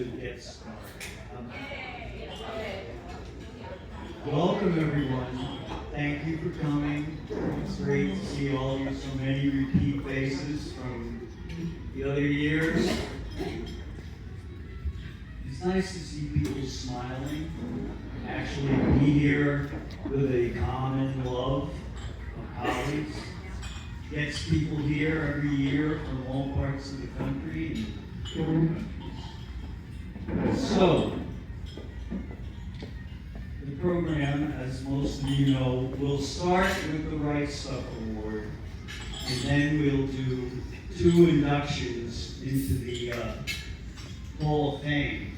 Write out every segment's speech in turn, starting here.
should get started. Welcome everyone. Thank you for coming. It's great to see all of you, so many repeat faces from the other years. It's nice to see people smiling, actually be here with a common love of colleagues. Gets people here every year from all parts of the country. So, the program, as most of you know, will start with the Right Stuff Award, and then we'll do 2 inductions into the Hall of Fame.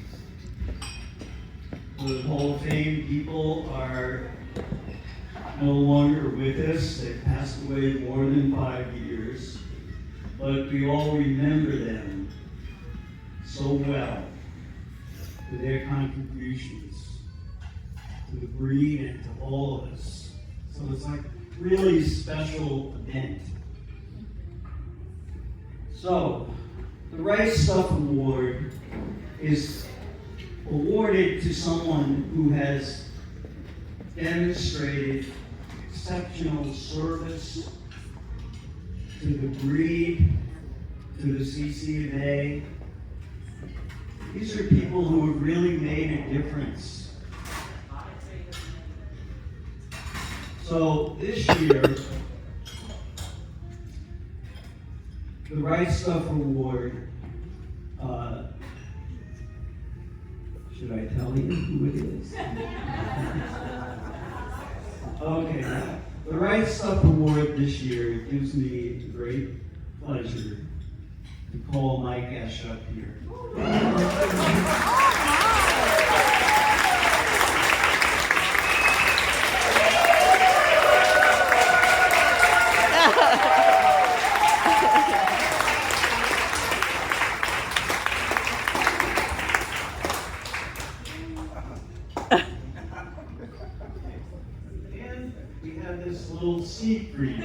The Hall of Fame people are no longer with us. They passed away more than 5 years, but we all remember them so well for their contributions to the breed and to all of us. So it's like a really special event. So, the Right Stuff Award is awarded to someone who has demonstrated exceptional service to the breed, to the CCMA. These are people who have really made a difference. So this year, the Right Stuff Award, should I tell you who it is? Okay, the Right Stuff Award this year gives me great pleasure to call Mike Esch up here. And we have this little seat for you.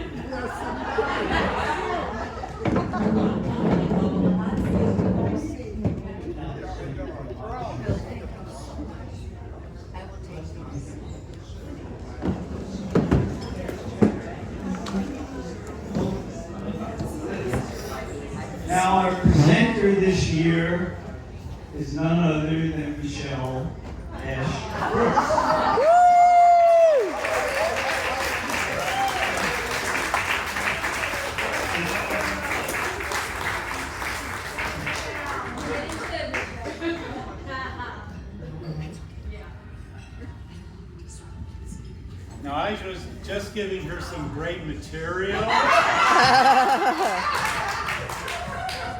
Now our presenter this year is none other than Michelle Esch. Now, I was just giving her some great material.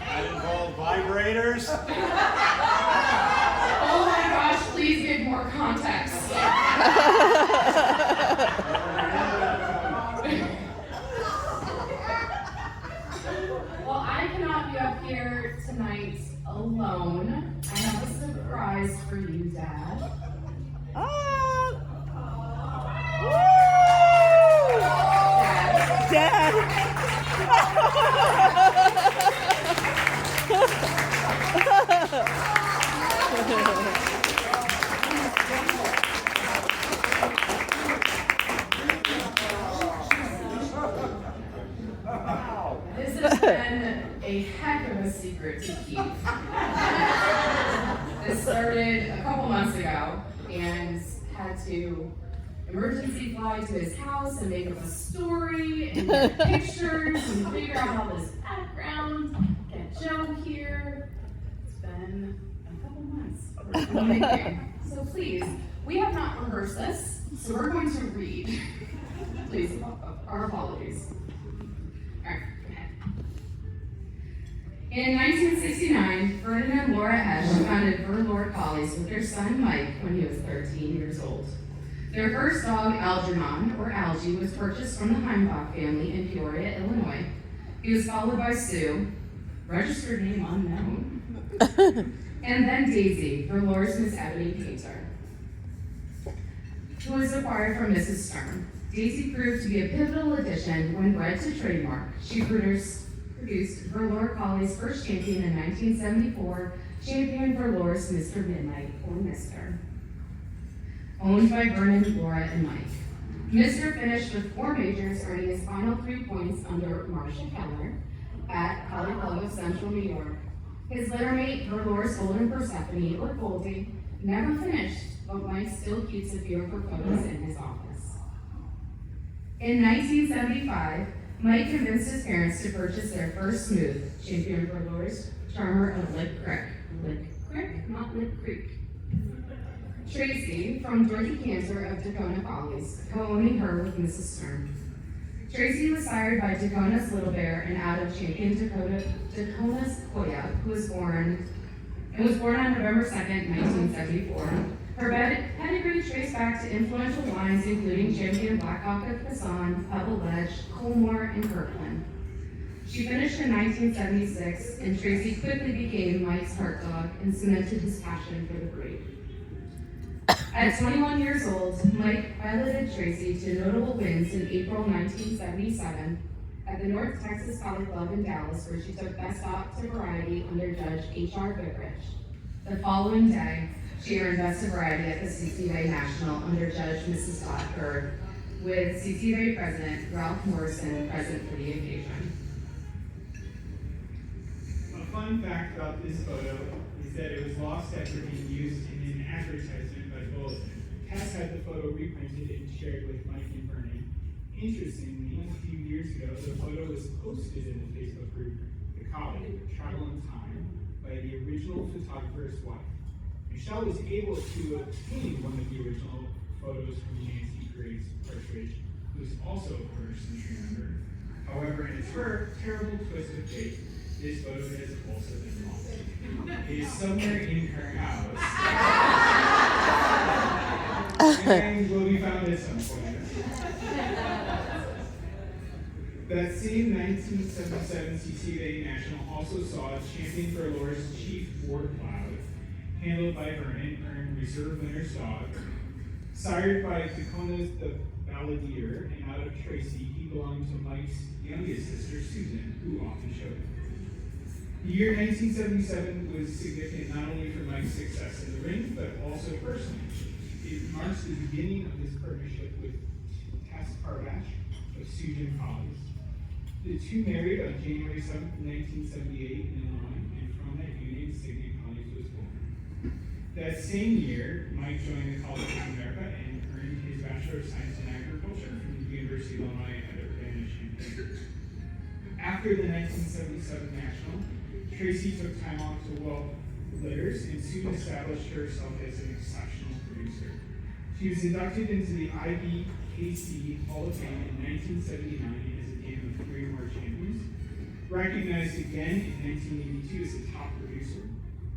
That involved vibrators. Oh my gosh, please give more context. Well, I cannot be up here tonight alone. I have a surprise for you, Dad. Dad. This has been a heck of a secret to keep. This started a couple months ago and had to emergency fly to his house and make up a story and get pictures and figure out all this background, get Joe here. It's been a couple months. So please, we have not rehearsed this, so we're going to read. Please, our apologies. All right, go ahead. In 1969, Vernon and Laura Esch founded Verlore Collies with their son Mike when he was 13 years old. Their first dog, Algernon, or Algie, was purchased from the Heimbach family in Peoria, Illinois. He was followed by Sue, registered name unknown, and then Daisy, Verlore's Miss Ebony Painter, who was acquired from Mrs. Stern. Daisy proved to be a pivotal addition when bred to trademark. She produced Verlore Collie's first champion in 1974 Champion for Lures Mr. Midnight, or Mr. Owned by Vernon, Laura, and Mike. Mr. finished with 4 majors, earning his final 3 points under Marcia Keller at Color Club of Central New York. His littermate, Verlore's Golden Persephone, or Goldie, never finished, but Mike still keeps a few of her photos in his office. In 1975, Mike convinced his parents to purchase their first smooth, Champion Verlore's charmer of Lick Creek. Lick Creek, not Lick Creek. Tracy, from Dorothy Cantor of Tacona Follies, co-owning her with Mrs. Stern. Tracy was sired by Tacona's Little Bear and out of Champion Tacona's Koya, who was born on November 2nd, 1974. Her pedigree traced back to influential lines including Champion Black Hawk of Passan, Pebble Ledge, Colmore, and Kirkland. She finished in 1976, and Tracy quickly became Mike's heart dog and cemented his passion for the breed. At 21 years old, Mike piloted Tracy to notable wins in April 1977 at the North Texas Color Club in Dallas, where she took Best Dog to Variety under Judge H.R. Goodrich. The following day, she earned Best of Variety at the CCA National under Judge Mrs. Todd Berg, with CCA President Ralph Morrison present for the occasion. A fun fact about this photo is that it was lost after being used in an advertisement by Bulletin. Tess had the photo reprinted and shared with Mike and Vernon. Interestingly, a few years ago, the photo was posted in the Facebook group, The Collie, Travel in Time, by the original photographer's wife. Michelle was able to obtain one of the original photos from Nancy Graves Partridge, who is also a first-century member. However, in a terrible twist of fate, this photo has also been lost. It is somewhere in her house, and will be found at some point. That same 1977 CCA National also saw Champion for Lore's Chief Ward Cloud, handled by Vernon, earned Reserve Winner's Dog. Sired by Tacona's The Balladeer and out of Tracy, he belonged to Mike's youngest sister, Susan, who often showed him. The year 1977 was significant not only for Mike's success in the ring, but also personally. It marks the beginning of his partnership with Tess Parvash of Susan Follies. The two married on January 7, 1978 in Illinois, and from that union, Signet Follies was born. That same year, Mike joined the College of America and earned his Bachelor of Science in Agriculture from the University of Illinois at Urbana-Champaign. After the 1977 National, Tracy took time off to weld litters and soon established herself as an exceptional producer. She was inducted into the IBKC Hall of Fame in 1979 as a dam of 3 or more champions, recognized again in 1982 as a top producer,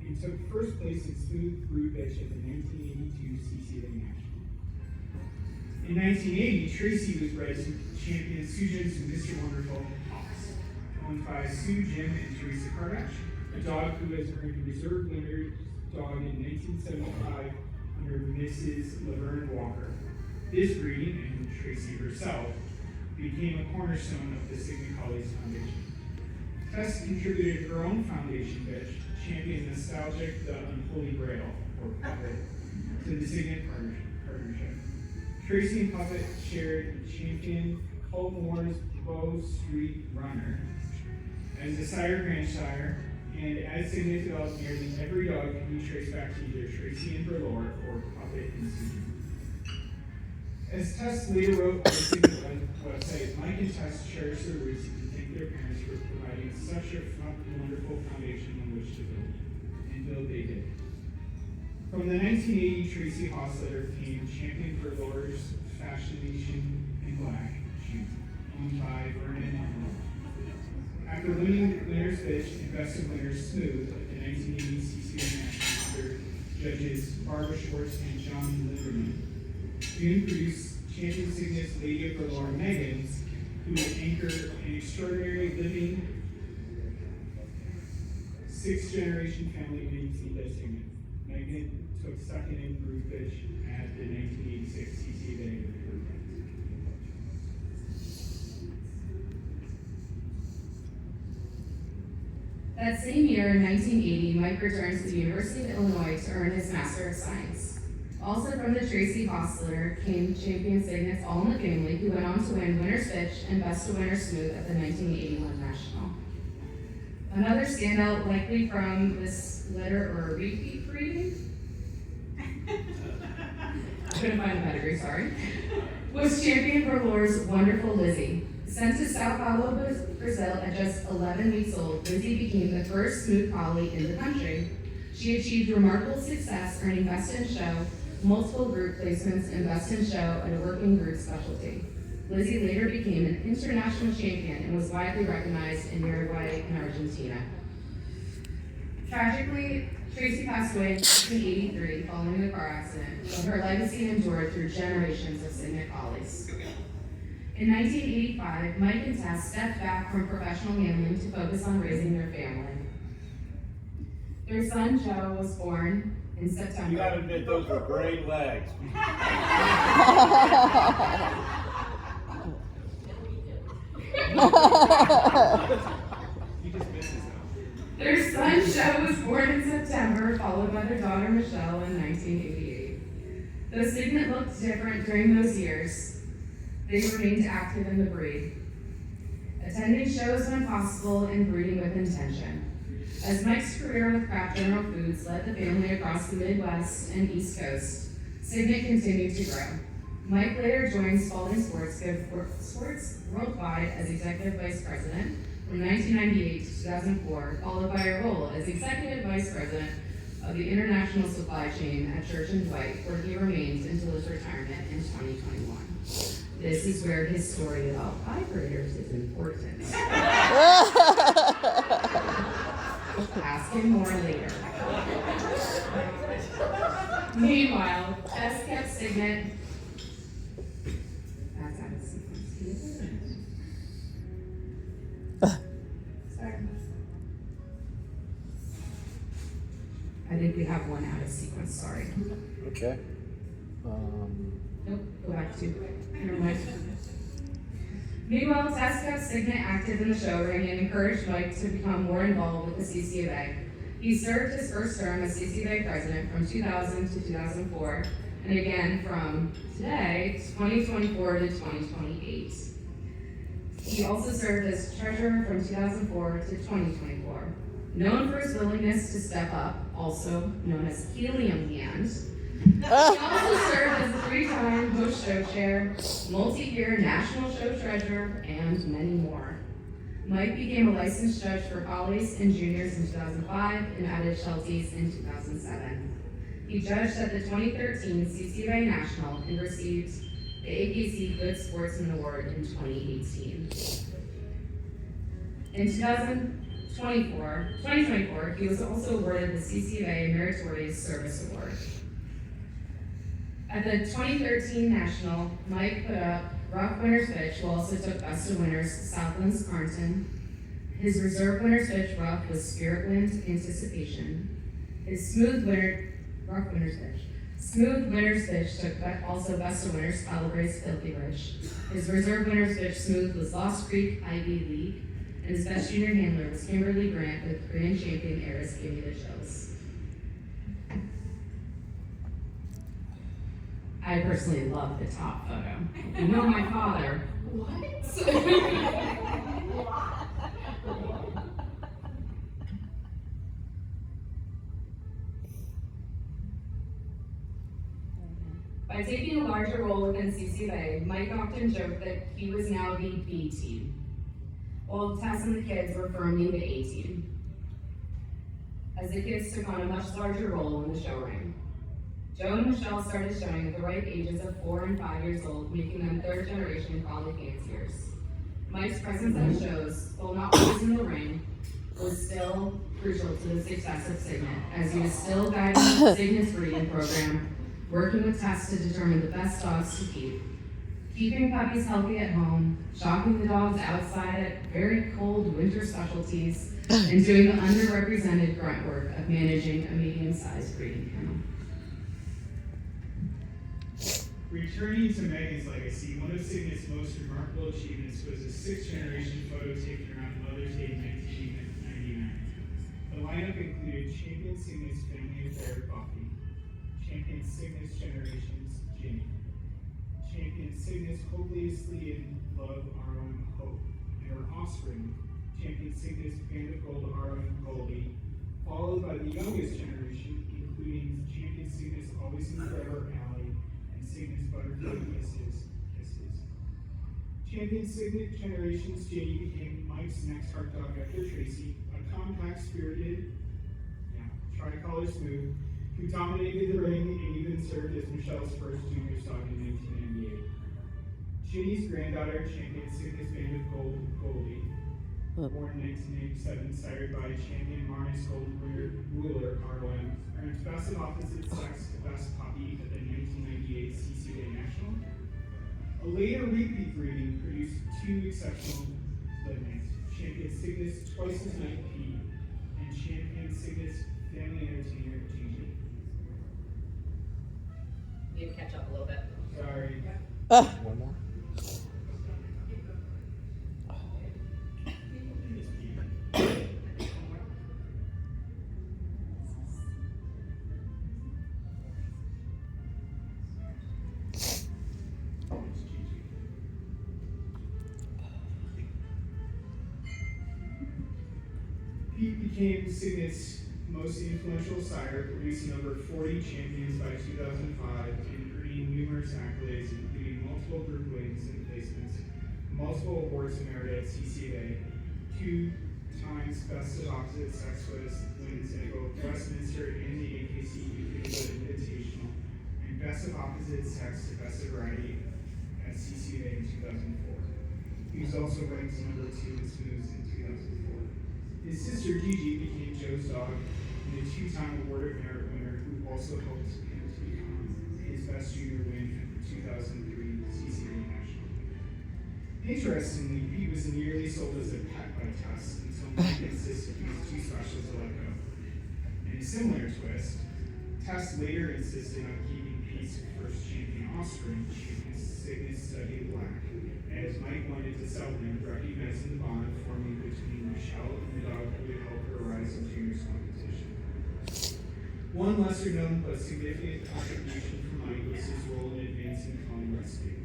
and took first place in smooth brood bitch at the 1982 CCA National. In 1980, Tracy was bred to champion Susan's Mr. Wonderful Hawks, owned by Sue, Jim, and Teresa Kardash, a dog who has earned a Reserve Winner's Dog in 1975 under Mrs. Laverne Walker. This breed, and Tracy herself, became a cornerstone of the Signet Collies Foundation. Tess contributed her own foundation bitch, Champion Nostalgic the Unholy Grail, or Puppet, to the Signet partnership. Tracy and Puppet shared Champion Colmore's Bow Street Runner as the sire-grandsire, and as Signet developed, nearly every dog can be traced back to either Tracy and Verlore or Puppet and Susan. As Tess later wrote on the Signet website, Mike and Tess cherish their roots and thank their parents for providing such a wonderful foundation on which to build, and build they did. From the 1980 Tracy Hossletter came Champion Verlore's Fascination in Black shoe, owned by Vernon and Laura. After winning Winner's Bitch and Best of Winner's Smooth at the 1980 CCA National under judges Barbara Schwartz and John Linderman, June produced Champion Signet's Lady of Verlore Megan, who would anchor an extraordinary living 6th-generation family maintained by Signet. Megan took second in brood bitch at the 1986 CCA. That same year, in 1980, Mike returned to the University of Illinois to earn his Master of Science. Also from the Tracy Hostler came champion Cygnets All in the Family, who went on to win Winner's Pitch and Best of Winner's Smooth at the 1981 National. Another standout, likely from this letter or repeat reading, couldn't find the pedigree, sorry, was champion for Lore's Wonderful Lizzie. Sent to Sao Paulo, Brazil at just 11 weeks old, Lizzie became the first smooth collie in the country. She achieved remarkable success, earning Best in Show, multiple group placements, and Best in Show at a working group specialty. Lizzie later became an international champion and was widely recognized in Uruguay and Argentina. Tragically, Tracy passed away in 1983 following a car accident, but her legacy endured through generations of Cygnet collies. In 1985, Mike and Tess stepped back from professional handling to focus on raising their family. Their son, Joe, was born in September. You gotta admit, those were great legs. Their son, Joe, was born in September, followed by their daughter, Michelle, in 1988. Though Cygnet looked different during those years, they remained active in the breed, attending shows when possible and breeding with intention. As Mike's career with Kraft General Foods led the family across the Midwest and East Coast, Cygnet continued to grow. Mike later joined Spalding Sports Worldwide as Executive Vice President from 1998 to 2004, followed by a role as Executive Vice President of the International Supply Chain at Church & Dwight, where he remained until his retirement in 2021. This is where his story about vibrators is important. Ask him more later. Meanwhile, Tess kept Cygnet. That's out of sequence. Sorry. I think we have one out of sequence, sorry. Okay. Nope, go back to, never mind. Meanwhile, Tess kept Cygnet active in the show ring and encouraged Mike to become more involved with the CC of A. He served his first term as CC of A president from 2000 to 2004, and again from today, 2024 to 2028. He also served as treasurer from 2004 to 2024. Known for his willingness to step up, also known as Helium Hand, he also served as a 3-time host show chair, multi-year national show treasurer, and many more. Mike became a licensed judge for collies and juniors in 2005 and added Shelties in 2007. He judged at the 2013 CCBA National and received the AKC Good Sportsman Award in 2018. In 2024, he was also awarded the CCBA Meritorious Service Award. At the 2013 National, Mike put up Rough Winner's Pitch, who also took Best of Winners, Southlands Carnton. His Reserve Winner's Pitch rough was Spirit Wind Anticipation. His Rough Winner's Pitch. Smooth Winner's Pitch took also Best of Winners, Calabrese Filthy Rich. His Reserve Winner's Pitch Smooth was Lost Creek Ivy League, and his best junior handler was Kimberly Grant with Grand Champion Eris Give Me the Chills. I personally love the top photo. You know my father. What? By taking a larger role within CCBA, Mike often joked that he was now the B team, while Tess and the kids were firmly the A team, as the kids took on a much larger role in the show ring. Joe and Michelle started showing at the ripe ages of 4 and 5 years old, making them third-generation collie fanciers. Mike's presence at shows, while not always in the ring, was still crucial to the success of Cygnet, as he was still guiding Cygnet's breeding program, working with Tess to determine the best dogs to keep, keeping puppies healthy at home, shocking the dogs outside at very cold winter specialties, and doing the underrepresented grunt work of managing a medium-sized breeding kennel. Returning to Megan's legacy, one of Cygnet's most remarkable achievements was a 6th-generation photo taken around Mother's Day in 1999. lineup included Champion Cygnus Family Affair Buffy, Champion Cygnus Generations Ginny, Champion Cygnus Hopelessly in Love R.O.M. Hope, and her offspring, Champion Cygnus Band of Gold R.O.M. Goldie, followed by the youngest generation, including Champion Cygnus Always and Forever Alley, and Cygnus Butterfly Kisses. Champion Cygnus Generations Ginny became Mike's next heart dog after Tracy, a compact, spirited, tricolor smooth, who dominated the ring and even served as Michelle's first junior dog in 1998. Ginny's granddaughter, Champion Cygnus Band of Gold Goldie, born in 1987, sired by Champion Marnus Gold Wheeler ROM, earned Best of Opposite Sex to Best Puppy at the 1998 CCA National. A later repeat breeding produced two exceptional lineages, Champion Cygnus Twice as Night P and Champion Cygnus Family Entertainer GG. Need to catch up a little bit. Sorry. One more. Pete became Cygnus' most influential sire, producing over 40 champions by 2005 and earning numerous accolades, including multiple group wins and placements, multiple awards and merit at CCA, 2 times Best of Opposite Sex wins at both Westminster and the AKC UK Invitational, and Best of Opposite Sex to Best of Variety at CCA in 2004. He was also ranked number 2 in Smooths in 2004. His sister Gigi became Joe's dog and a 2-time Award of Merit winner who also helped him to become his best junior win at the 2003 CCA National. Interestingly, Pete was nearly sold as a pet by Tess until Mike insisted he was too special to let go. In a similar twist, Tess later insisted on keeping Pete's first champion offspring, Cygnus Study Black, as Mike wanted to sell him, recognizing the bond forming between Michelle and the dog who would help her rise in juniors competition. One lesser known but significant contribution from Mike was his role in advancing collie rescue.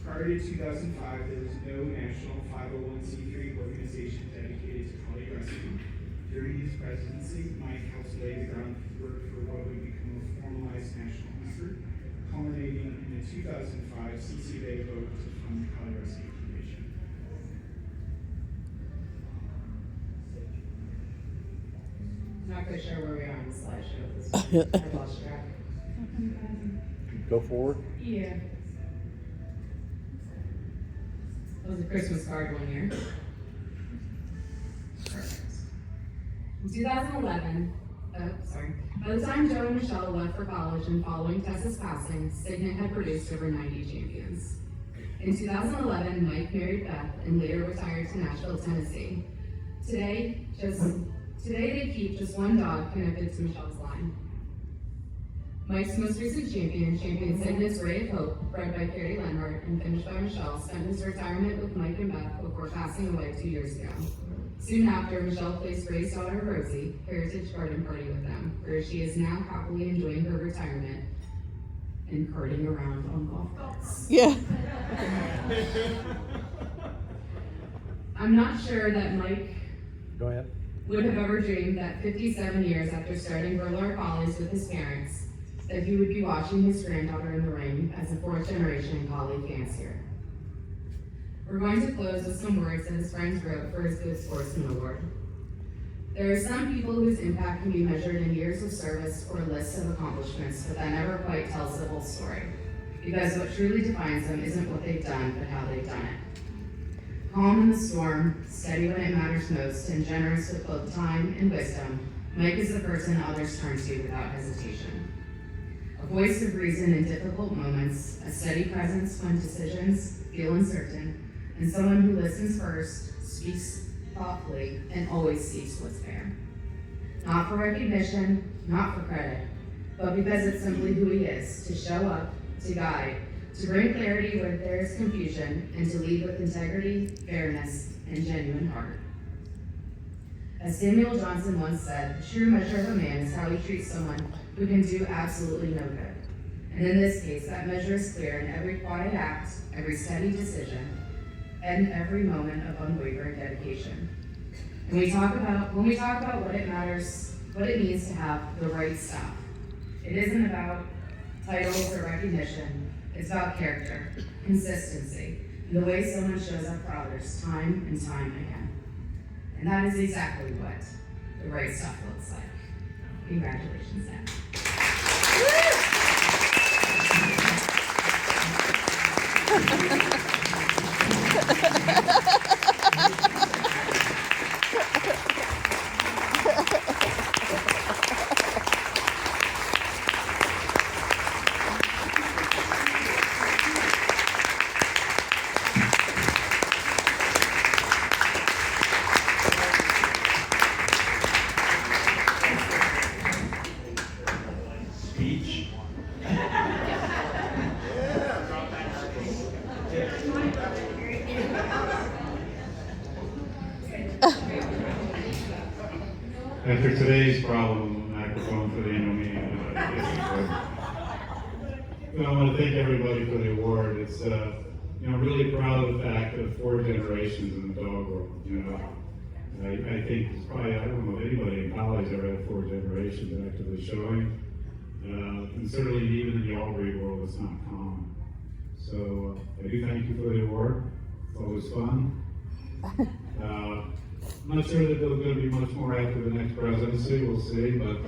Prior to 2005, there was no national 501c3 organization dedicated to collie rescue. During his presidency, Mike helped lay the groundwork for what would become a formalized national effort, culminating in the 2005 CCA vote to fund the Collie Rescue Foundation. Not quite sure where we are on the slideshow at this point. I lost track. Go forward. Yeah. That was a Christmas card one year. Perfect. In 2011, by the time Joe and Michelle left for college and following Tessa's passing, Cygnet had produced over 90 champions. In 2011, Mike married Beth and later retired to Nashville, Tennessee. Today they keep just one dog connected to Michelle's line. Mike's most recent champion, Champion Cygnus Ray of Hope, bred by Carrie Lenhart and finished by Michelle, spent his retirement with Mike and Beth before passing away 2 years ago. Soon after, Michelle placed Ray's daughter, Rosie, Heritage Garden Party with them, where she is now happily enjoying her retirement and carting around on golf carts. Yeah. I'm not sure that Mike Go ahead. would have ever dreamed that 57 years after starting Burlar Collies with his parents, that he would be watching his granddaughter in the ring as a 4th-generation collie fancier. We're going to close with some words that his friends wrote for his Good Sportsman Award. There are some people whose impact can be measured in years of service or lists of accomplishments, but that never quite tells the whole story. Because what truly defines them isn't what they've done, but how they've done it. Calm in the storm, steady when it matters most, and generous with both time and wisdom, Mike is the person others turn to without hesitation. A voice of reason in difficult moments, a steady presence when decisions feel uncertain, and someone who listens first, speaks thoughtfully, and always seeks what's fair. Not for recognition, not for credit, but because it's simply who he is, to show up, to guide, to bring clarity where there is confusion, and to lead with integrity, fairness, and genuine heart. As Samuel Johnson once said, the true measure of a man is how he treats someone who can do absolutely no good. And in this case, that measure is clear in every quiet act, every steady decision, and every moment of unwavering dedication. And when we talk about what it matters, what it means to have the right stuff, it isn't about titles or recognition. It's about character, consistency, and the way someone shows up for others time and time again. And that is exactly what the right stuff looks like. Congratulations, Dan. Speech. After today's problem, microphone for the annual meeting. I want to thank everybody for the award. It's, I'm really proud of the fact of 4 generations in the dog world. I think it's probably, I don't know if anybody in college ever had 4 generations actively showing. And certainly even in the all-breed world, it's not common. So I do thank you for the award. It's always fun. I'm not sure that there's going to be much more after the next presidency. We'll see. But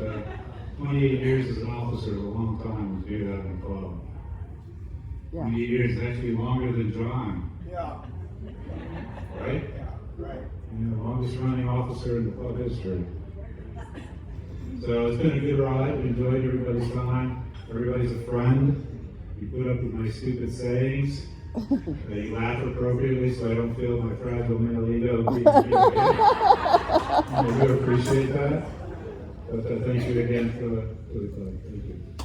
28 years as an officer is a long time to do that in a club. 28 years is actually longer than John. Yeah. Right? Right. The longest running officer in the club history. So it's been a good ride. We enjoyed everybody's time. Everybody's a friend. You put up with my stupid sayings. You laugh appropriately so I don't feel my fragile male ego being hit. I do appreciate that. But thank you again for the club. Thank you.